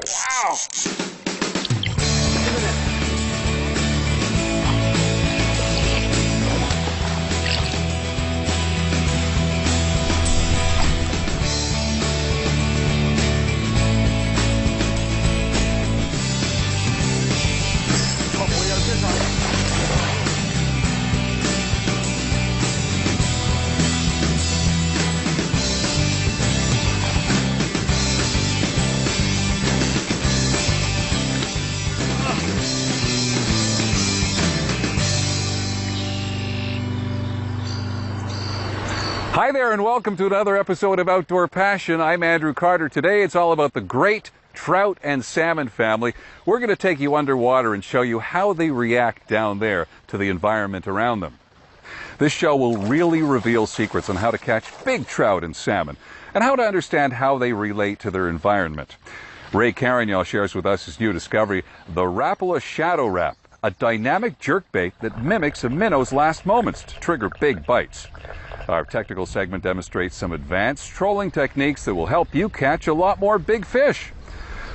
Wow! Hi there and welcome to another episode of Outdoor Passion. I'm Andrew Carter. Today it's all about the great trout and salmon family. We're going to take you underwater and show you how they react down there to the environment around them. This show will really reveal secrets on how to catch big trout and salmon and how to understand how they relate to their environment. Ray Carignan shares with us his new discovery, the Rapala Shadow Rap, a dynamic jerkbait that mimics a minnow's last moments to trigger big bites. Our technical segment demonstrates some advanced trolling techniques that will help you catch a lot more big fish.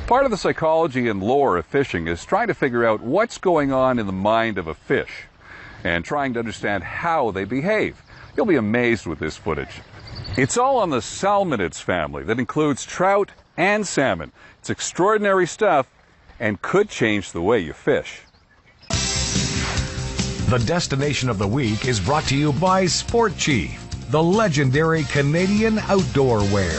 Part of the psychology and lore of fishing is trying to figure out what's going on in the mind of a fish and trying to understand how they behave. You'll be amazed with this footage. It's all on the salmonids family that includes trout and salmon. It's extraordinary stuff and could change the way you fish. The destination of the week is brought to you by Sport Chief, the legendary Canadian outdoor wear.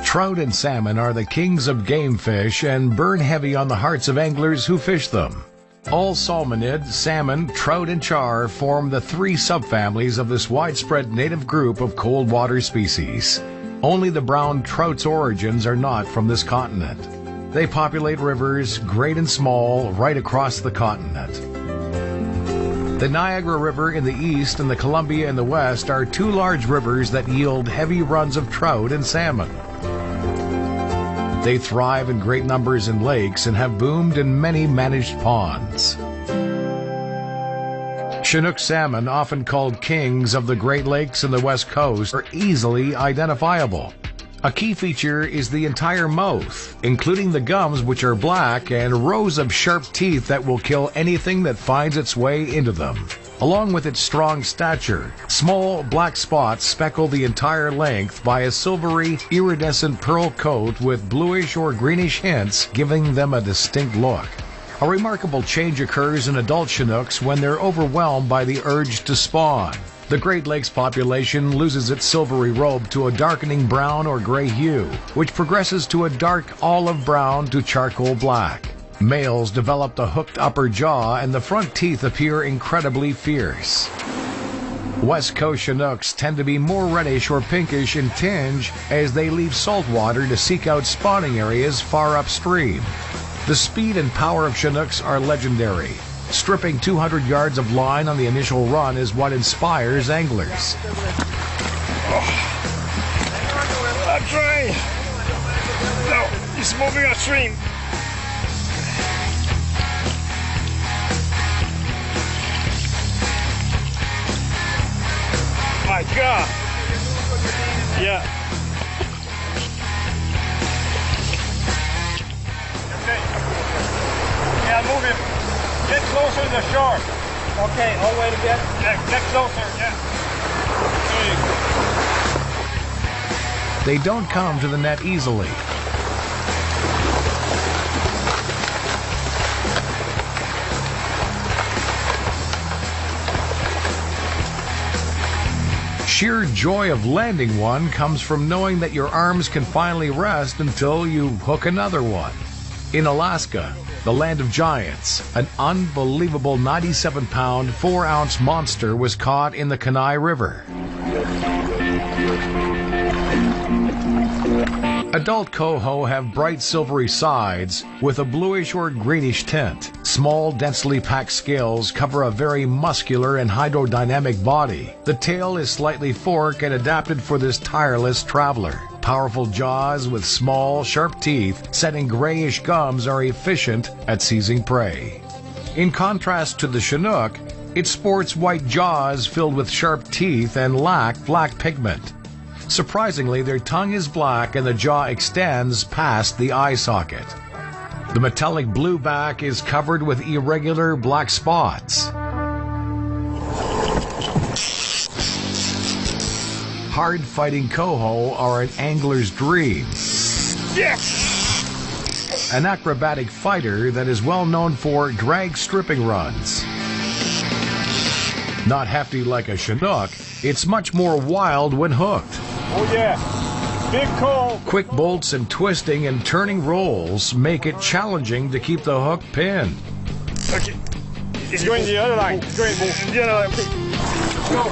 Trout and salmon are the kings of game fish and burn heavy on the hearts of anglers who fish them. All salmonid, salmon, trout, and char form the three subfamilies of this widespread native group of cold water species. Only the brown trout's origins are not from this continent. They populate rivers, great and small, right across the continent. The Niagara River in the east and the Columbia in the west are two large rivers that yield heavy runs of trout and salmon. They thrive in great numbers in lakes and have boomed in many managed ponds. Chinook salmon, often called kings of the Great Lakes and the West Coast, are easily identifiable. A key feature is the entire mouth, including the gums, which are black, and rows of sharp teeth that will kill anything that finds its way into them. Along with its strong stature, small black spots speckle the entire length by a silvery, iridescent pearl coat with bluish or greenish hints, giving them a distinct look. A remarkable change occurs in adult Chinooks when they're overwhelmed by the urge to spawn. The Great Lakes population loses its silvery robe to a darkening brown or gray hue, which progresses to a dark olive brown to charcoal black. Males develop the hooked upper jaw and the front teeth appear incredibly fierce. West Coast Chinooks tend to be more reddish or pinkish in tinge as they leave salt water to seek out spawning areas far upstream. The speed and power of Chinooks are legendary. Stripping 200 yards of line on the initial run is what inspires anglers. I'm trying. No, he's moving upstream. My God. Yeah. Okay. Yeah, move him. Get closer to the shore. Okay, all the way to get closer, yeah. They don't come to the net easily. Sheer joy of landing one comes from knowing that your arms can finally rest until you hook another one. In Alaska, the land of giants, an unbelievable 97-pound, 4-ounce monster was caught in the Kenai River. Adult coho have bright silvery sides with a bluish or greenish tint. Small, densely packed scales cover a very muscular and hydrodynamic body. The tail is slightly forked and adapted for this tireless traveler. Powerful jaws with small, sharp teeth set in grayish gums are efficient at seizing prey. In contrast to the Chinook, it sports white jaws filled with sharp teeth and lack black pigment. Surprisingly, their tongue is black and the jaw extends past the eye socket. The metallic blue back is covered with irregular black spots. Hard-fighting coho are an angler's dream. Yes! An acrobatic fighter that is well known for drag stripping runs. Not hefty like a Chinook, it's much more wild when hooked. Oh yeah, big coho. Quick bolts and twisting and turning rolls make it challenging to keep the hook pinned. Okay, it's going the other line. It's going the other line. Go.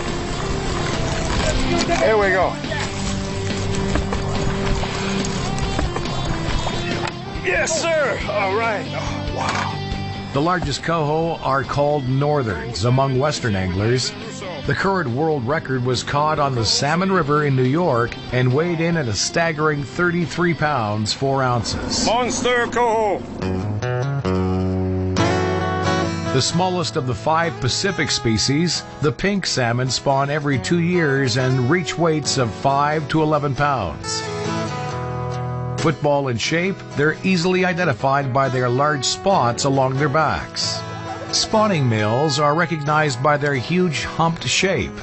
There we go. Yes, sir. All right. Oh, wow. The largest coho are called northerns among Western anglers. The current world record was caught on the Salmon River in New York and weighed in at a staggering 33 pounds, 4 ounces. Monster coho. The smallest of the 5 Pacific species, the pink salmon spawn every 2 years and reach weights of 5 to 11 pounds. Football in shape, they're easily identified by their large spots along their backs. Spawning males are recognized by their huge humped shape.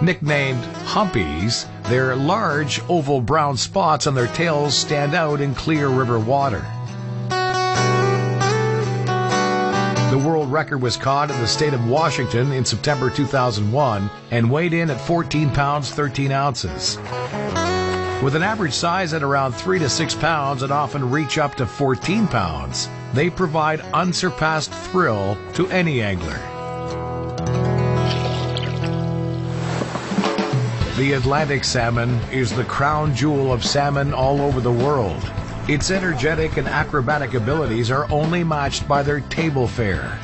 Nicknamed humpies, their large oval brown spots on their tails stand out in clear river water. The world record was caught in the state of Washington in September 2001 and weighed in at 14 pounds 13 ounces. With an average size at around 3 to 6 pounds and often reach up to 14 pounds, they provide unsurpassed thrill to any angler. The Atlantic salmon is the crown jewel of salmon all over the world. Its energetic and acrobatic abilities are only matched by their table fare.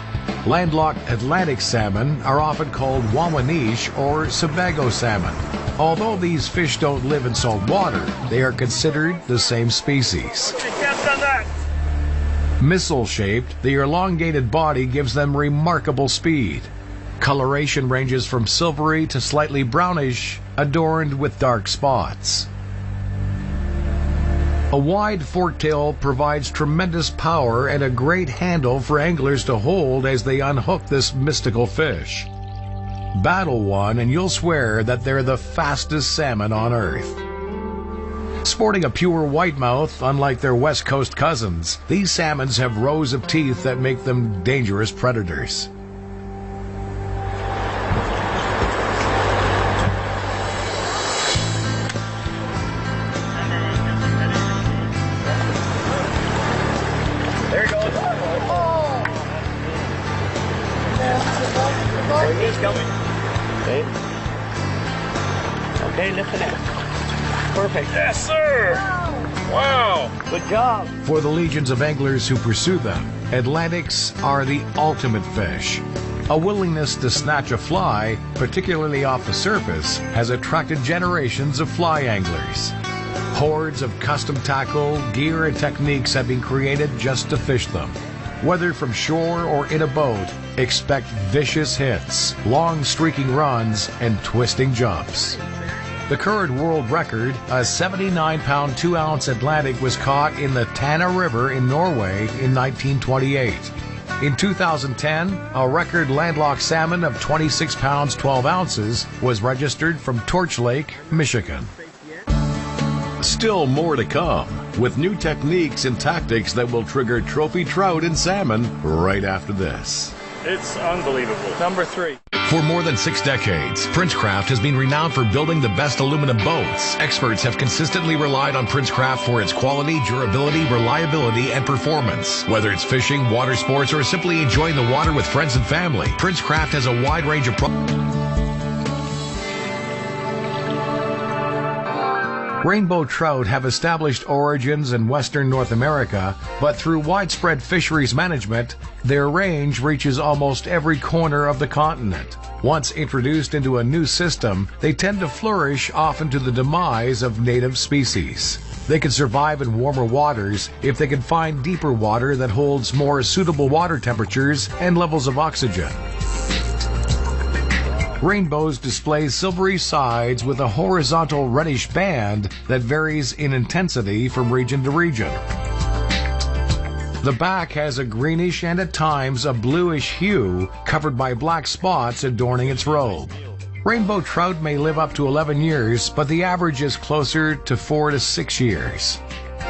Landlocked Atlantic salmon are often called Wawaniche or Sebago salmon. Although these fish don't live in salt water, they are considered the same species. Missile-shaped, the elongated body gives them remarkable speed. Coloration ranges from silvery to slightly brownish, adorned with dark spots. A wide forktail provides tremendous power and a great handle for anglers to hold as they unhook this mystical fish. Battle one and you'll swear that they're the fastest salmon on earth. Sporting a pure white mouth, unlike their west coast cousins, these salmons have rows of teeth that make them dangerous predators. There he goes. Oh, he's coming. Okay. Okay, listen in. Perfect. Yes, sir. Wow. Good job. For the legions of anglers who pursue them, Atlantics are the ultimate fish. A willingness to snatch a fly, particularly off the surface, has attracted generations of fly anglers. Hordes of custom tackle, gear, and techniques have been created just to fish them. Whether from shore or in a boat, expect vicious hits, long streaking runs, and twisting jumps. The current world record, a 79-pound 2-ounce Atlantic, was caught in the Tana River in Norway in 1928. In 2010, a record landlocked salmon of 26 pounds 12 ounces was registered from Torch Lake, Michigan. Still more to come, with new techniques and tactics that will trigger trophy trout and salmon right after this. It's unbelievable. Number 3. For more than 6 decades, Princecraft has been renowned for building the best aluminum boats. Experts have consistently relied on Princecraft for its quality, durability, reliability, and performance. Whether it's fishing, water sports, or simply enjoying the water with friends and family, Princecraft has a wide range of products. Rainbow trout have established origins in western North America, but through widespread fisheries management, their range reaches almost every corner of the continent. Once introduced into a new system, they tend to flourish, often to the demise of native species. They can survive in warmer waters if they can find deeper water that holds more suitable water temperatures and levels of oxygen. Rainbows display silvery sides with a horizontal reddish band that varies in intensity from region to region. The back has a greenish and at times a bluish hue covered by black spots adorning its robe. Rainbow trout may live up to 11 years, but the average is closer to 4 to 6 years.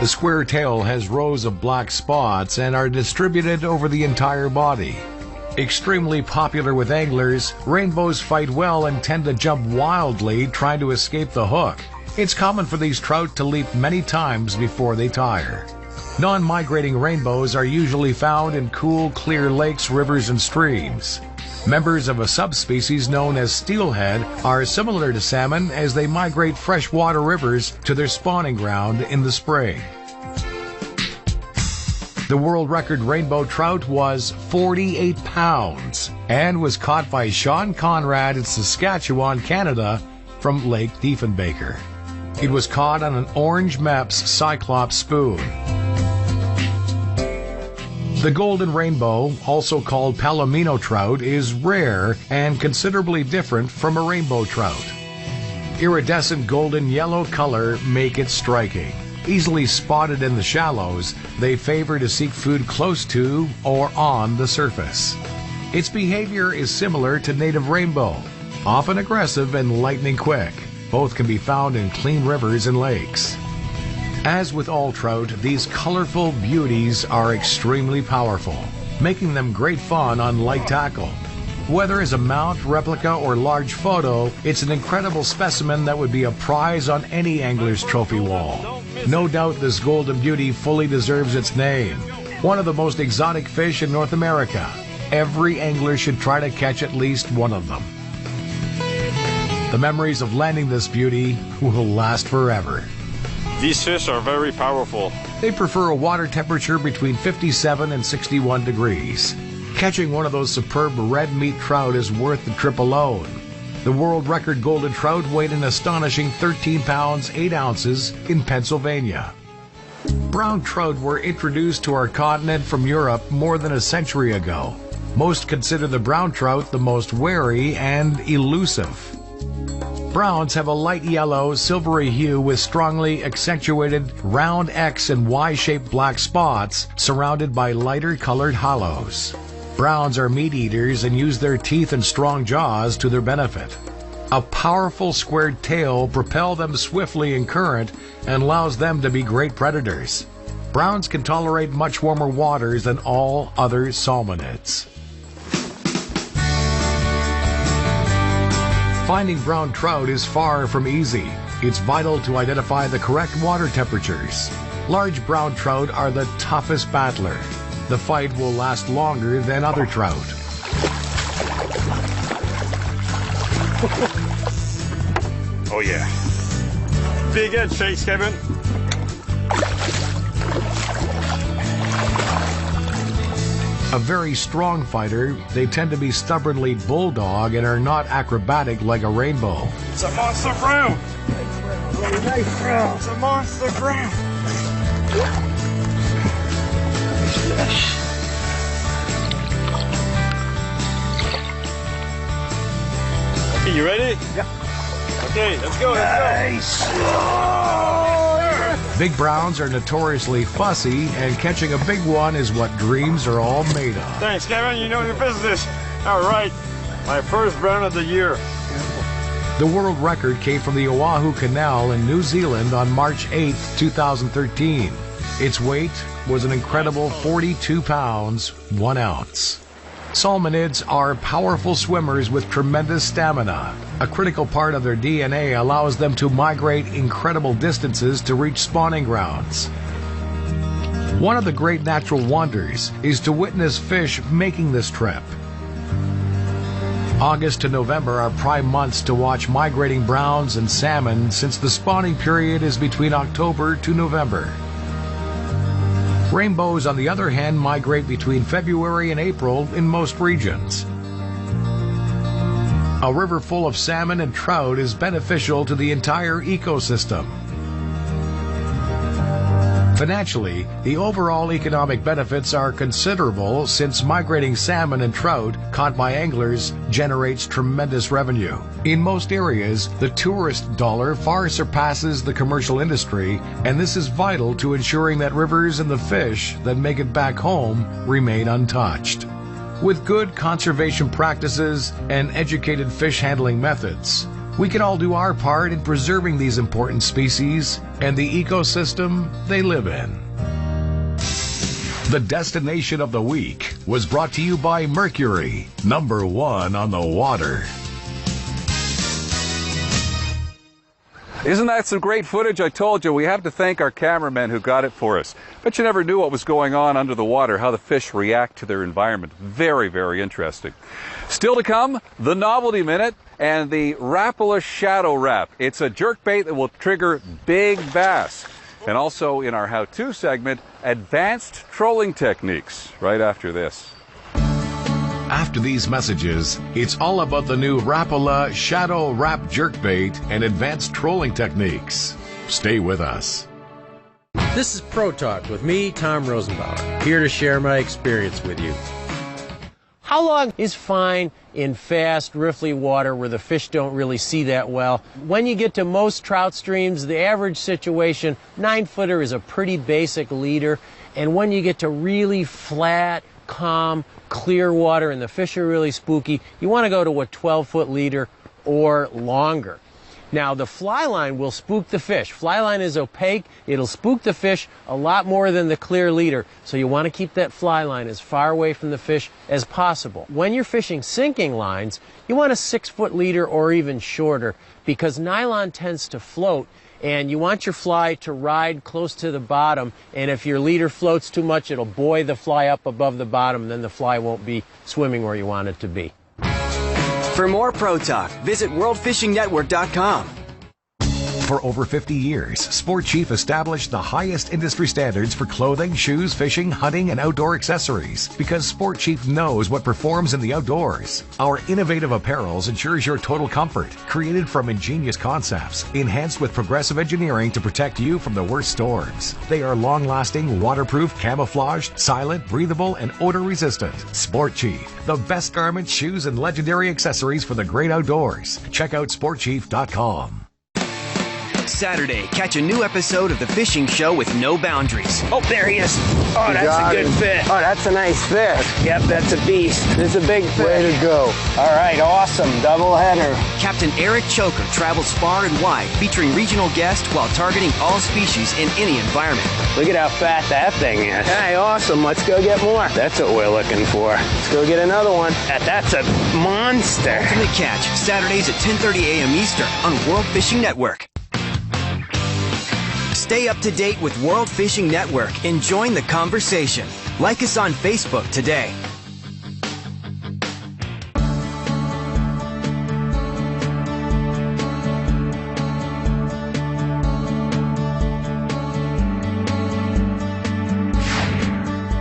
The square tail has rows of black spots and are distributed over the entire body. Extremely popular with anglers, rainbows fight well and tend to jump wildly trying to escape the hook. It's common for these trout to leap many times before they tire. Non-migrating rainbows are usually found in cool, clear lakes, rivers, and streams. Members of a subspecies known as steelhead are similar to salmon as they migrate freshwater rivers to their spawning ground in the spring. The world record rainbow trout was 48 pounds and was caught by Sean Conrad in Saskatchewan, Canada from Lake Diefenbaker. It was caught on an Orange Meps Cyclops spoon. The golden rainbow, also called palomino trout, is rare and considerably different from a rainbow trout. Iridescent golden yellow color make it striking. Easily spotted in the shallows, they favor to seek food close to or on the surface. Its behavior is similar to native rainbow, often aggressive and lightning quick. Both can be found in clean rivers and lakes. As with all trout, these colorful beauties are extremely powerful, making them great fun on light tackle. Whether as a mount, replica, or large photo, it's an incredible specimen that would be a prize on any angler's trophy wall. No doubt this golden beauty fully deserves its name. One of the most exotic fish in North America. Every angler should try to catch at least one of them. The memories of landing this beauty will last forever. These fish are very powerful. They prefer a water temperature between 57 and 61 degrees. Catching one of those superb red meat trout is worth the trip alone. The world record golden trout weighed an astonishing 13 pounds 8 ounces in Pennsylvania. Brown trout were introduced to our continent from Europe more than a century ago. Most consider the brown trout the most wary and elusive. Browns have a light yellow, silvery hue with strongly accentuated round X and Y-shaped black spots surrounded by lighter colored hollows. Browns are meat eaters and use their teeth and strong jaws to their benefit. A powerful squared tail propels them swiftly in current and allows them to be great predators. Browns can tolerate much warmer waters than all other salmonids. Finding brown trout is far from easy. It's vital to identify the correct water temperatures. Large brown trout are the toughest battler. The fight will last longer than other trout. Oh yeah. Big head shakes, Kevin. A very strong fighter, they tend to be stubbornly bulldog and are not acrobatic like a rainbow. It's a monster brown. It's a monster brown. Okay, you ready? Yeah. Okay, let's go, let's go. Big browns are notoriously fussy, and catching a big one is what dreams are all made of. Thanks, Kevin. You know your business. All right. My first brown of the year. The world record came from the Oahu Canal in New Zealand on March 8, 2013. Its weight was an incredible 42 pounds, 1 ounce. Salmonids are powerful swimmers with tremendous stamina. A critical part of their DNA allows them to migrate incredible distances to reach spawning grounds. One of the great natural wonders is to witness fish making this trip. August to November are prime months to watch migrating browns and salmon since the spawning period is between October to November. Rainbows, on the other hand, migrate between February and April in most regions. A river full of salmon and trout is beneficial to the entire ecosystem. Financially, the overall economic benefits are considerable since migrating salmon and trout caught by anglers generates tremendous revenue. In most areas, the tourist dollar far surpasses the commercial industry, and this is vital to ensuring that rivers and the fish that make it back home remain untouched. With good conservation practices and educated fish handling methods, we can all do our part in preserving these important species and the ecosystem they live in. The Destination of the Week was brought to you by Mercury, #1 on the water. Isn't that some great footage? I told you, we have to thank our cameramen who got it for us. Bet you never knew what was going on under the water, how the fish react to their environment. Very, very interesting. Still to come, the Novelty Minute and the Rapala Shadow Wrap. It's a jerkbait that will trigger big bass. And also in our how-to segment, advanced trolling techniques, right after this. After these messages, it's all about the new Rapala Shadow Wrap jerkbait and advanced trolling techniques. Stay with us. This is Pro Talk with me, Tom Rosenbauer, here to share my experience with you. How long is fine in fast, riffly water where the fish don't really see that well? When you get to most trout streams, the average situation, 9-footer is a pretty basic leader. And when you get to really flat, calm, clear water and the fish are really spooky, you want to go to a 12-foot leader or longer. Now, the fly line will spook the fish. Fly line is opaque. It'll spook the fish a lot more than the clear leader. So you want to keep that fly line as far away from the fish as possible. When you're fishing sinking lines, you want a 6-foot leader or even shorter because nylon tends to float and you want your fly to ride close to the bottom, and if your leader floats too much, it'll buoy the fly up above the bottom, and then the fly won't be swimming where you want it to be. For more Pro Talk, visit worldfishingnetwork.com. For over 50 years, Sport Chief established the highest industry standards for clothing, shoes, fishing, hunting, and outdoor accessories because Sport Chief knows what performs in the outdoors. Our innovative apparels ensures your total comfort, created from ingenious concepts, enhanced with progressive engineering to protect you from the worst storms. They are long-lasting, waterproof, camouflaged, silent, breathable, and odor-resistant. Sport Chief, the best garments, shoes, and legendary accessories for the great outdoors. Check out sportchief.com. Saturday, catch a new episode of The Fishing Show with no boundaries. Oh, there he is. Oh, that's a good fish. Oh, that's a nice fish. Yep, that's a beast. It's a big fish. Way to go. All right, awesome. Double header. Captain Eric Choker travels far and wide, featuring regional guests while targeting all species in any environment. Look at how fat that thing is. Hey, awesome. Let's go get more. That's what we're looking for. Let's go get another one. That's a monster. Ultimate Catch, Saturdays at 10:30 a.m. Eastern on World Fishing Network. Stay up to date with World Fishing Network and join the conversation. Like us on Facebook today.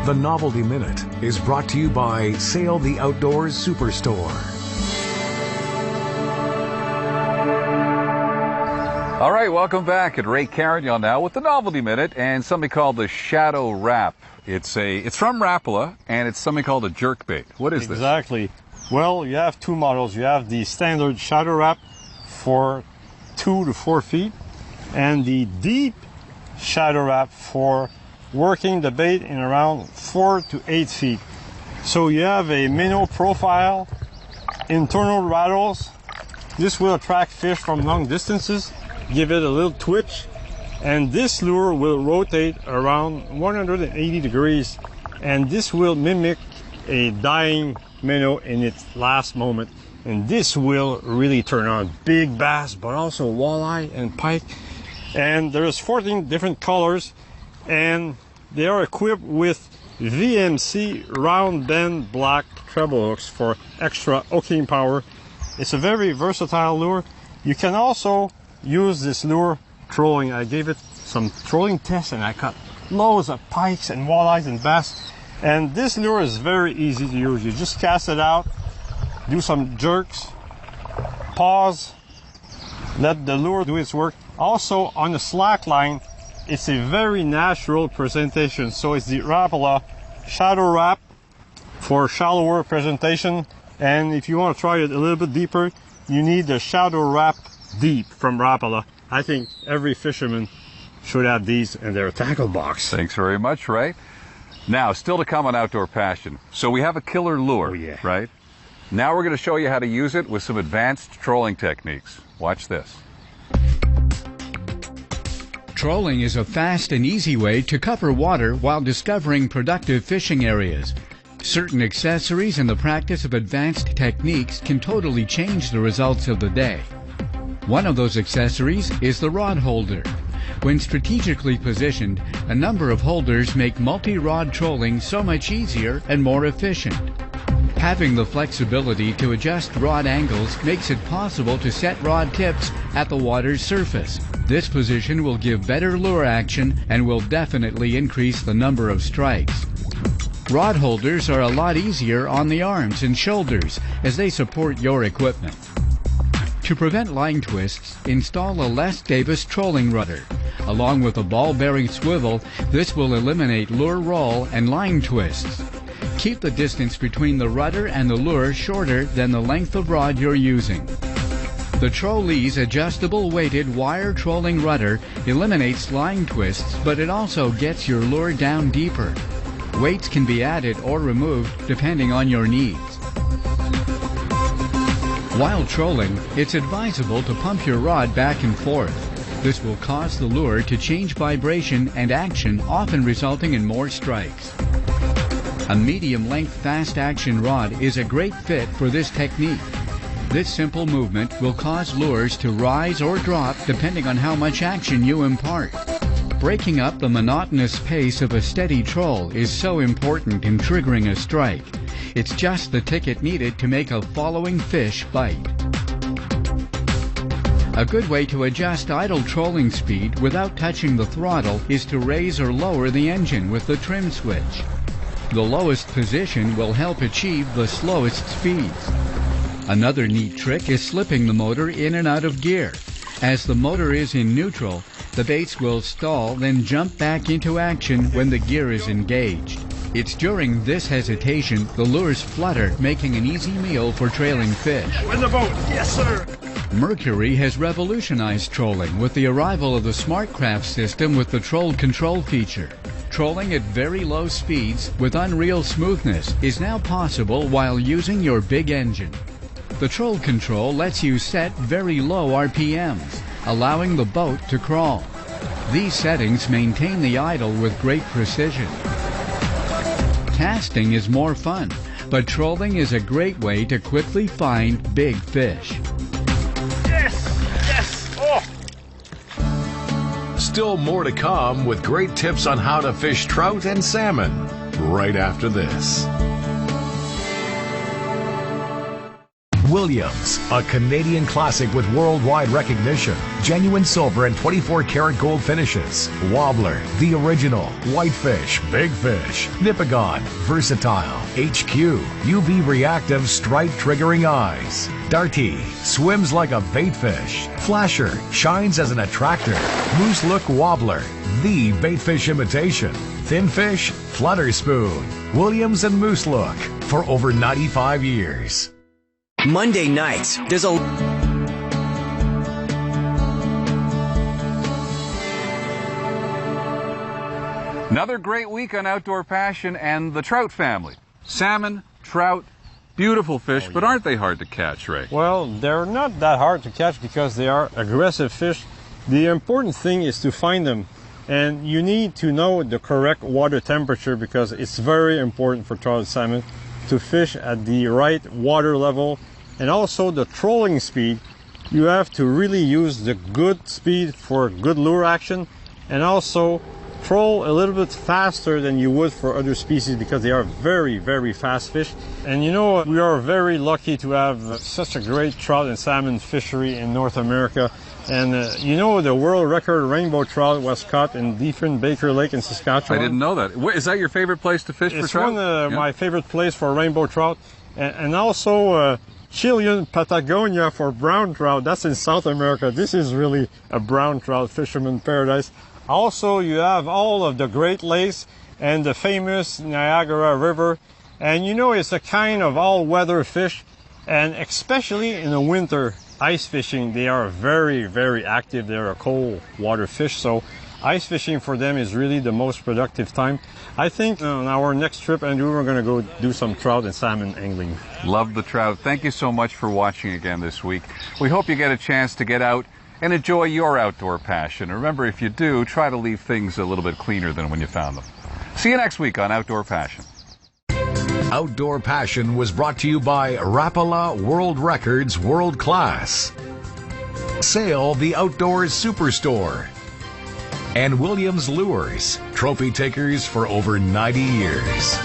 The Novelty Minute is brought to you by Sail the Outdoors Superstore. All right, welcome back. At Ray Carignan now with the Novelty Minute and something called the Shadow Wrap. It's from Rapala, and it's something called a jerkbait. What is this? Exactly. Well, you have two models. You have the standard Shadow Wrap for 2 to 4 feet, and the deep Shadow Wrap for working the bait in around 4 to 8 feet. So you have a minnow profile, internal rattles. This will attract fish from long distances. Give it a little twitch, and this lure will rotate around 180 degrees, and this will mimic a dying minnow in its last moment, and this will really turn on big bass, but also walleye and pike. And there's 14 different colors, and they are equipped with VMC round bend black treble hooks for extra hooking power. It's a very versatile lure. You can also use this lure trolling. I gave it some trolling tests and I caught loads of pikes and walleyes and bass. And this lure is very easy to use. You just cast it out, do some jerks, pause, let the lure do its work. Also on the slack line, it's a very natural presentation. So it's the Rapala Shadow Wrap for shallower presentation. And if you want to try it a little bit deeper, you need the Shadow Wrap Deep from Rapala. I think every fisherman should have these in their tackle box. Thanks very much, Ray. Now, still to come on Outdoor Passion. So we have a killer lure, right? Now we're going to show you how to use it with some advanced trolling techniques. Watch this. Trolling is a fast and easy way to cover water while discovering productive fishing areas. Certain accessories and the practice of advanced techniques can totally change the results of the day. One of those accessories is the rod holder. When strategically positioned, a number of holders make multi-rod trolling so much easier and more efficient. Having the flexibility to adjust rod angles makes it possible to set rod tips at the water's surface. This position will give better lure action and will definitely increase the number of strikes. Rod holders are a lot easier on the arms and shoulders as they support your equipment. To prevent line twists, install a Les Davis trolling rudder. Along with a ball-bearing swivel, this will eliminate lure roll and line twists. Keep the distance between the rudder and the lure shorter than the length of rod you're using. The Trollee's adjustable weighted wire trolling rudder eliminates line twists, but it also gets your lure down deeper. Weights can be added or removed depending on your needs. While trolling, it's advisable to pump your rod back and forth. This will cause the lure to change vibration and action, often resulting in more strikes. A medium-length fast-action rod is a great fit for this technique. This simple movement will cause lures to rise or drop depending on how much action you impart. Breaking up the monotonous pace of a steady troll is so important in triggering a strike. It's just the ticket needed to make a following fish bite. A good way to adjust idle trolling speed without touching the throttle is to raise or lower the engine with the trim switch. The lowest position will help achieve the slowest speeds. Another neat trick is slipping the motor in and out of gear. As the motor is in neutral, the baits will stall, then jump back into action when the gear is engaged. It's during this hesitation the lures flutter, making an easy meal for trailing fish. In the boat, yes sir! Mercury has revolutionized trolling with the arrival of the SmartCraft system with the Troll Control feature. Trolling at very low speeds with unreal smoothness is now possible while using your big engine. The Troll Control lets you set very low RPMs, allowing the boat to crawl. These settings maintain the idle with great precision. Casting is more fun, but trolling is a great way to quickly find big fish. Yes! Yes! Oh! Still more to come with great tips on how to fish trout and salmon right after this. Williams, a Canadian classic with worldwide recognition. Genuine silver and 24-karat gold finishes. Wobbler, the original. Whitefish, big fish. Nipigon, versatile. HQ, UV reactive strike triggering eyes. Darty, swims like a bait fish. Flasher, shines as an attractor. Moose Look Wobbler, the bait fish imitation. Thin fish, flutter spoon. Williams and Moose Look for over 95 years. Monday nights, there's a... Another great week on Outdoor Passion and the trout family. Salmon, trout, beautiful fish, but aren't they hard to catch, Ray? Well, they're not that hard to catch because they are aggressive fish. The important thing is to find them. And you need to know the correct water temperature because it's very important for trout and salmon to fish at the right water level, and also the trolling speed. You have to really use the good speed for good lure action, and also troll a little bit faster than you would for other species because they are very, very fast fish. And you know, we are very lucky to have such a great trout and salmon fishery in North America. And you know, the world record rainbow trout was caught in Diefenbaker Lake in Saskatchewan. I didn't know that. Is that your favorite place to fish for trout? It's one of my favorite place for rainbow trout. And also Chilean Patagonia for brown trout. That's in South America. This is really a brown trout fisherman paradise. Also, you have all of the Great Lakes and the famous Niagara River. And you know, it's a kind of all-weather fish, and especially in the winter, ice fishing, they are very, very active. They're a cold water fish, so ice fishing for them is really the most productive time. I think on our next trip, Andrew, we're going to go do some trout and salmon angling. Love the trout. Thank you so much for watching again this week. We hope you get a chance to get out and enjoy your outdoor passion. Remember, if you do, try to leave things a little bit cleaner than when you found them. See you next week on Outdoor Passion. Outdoor Passion was brought to you by Rapala World Records World Class, Sail the Outdoors Superstore, and Williams Lures, trophy takers for over 90 years.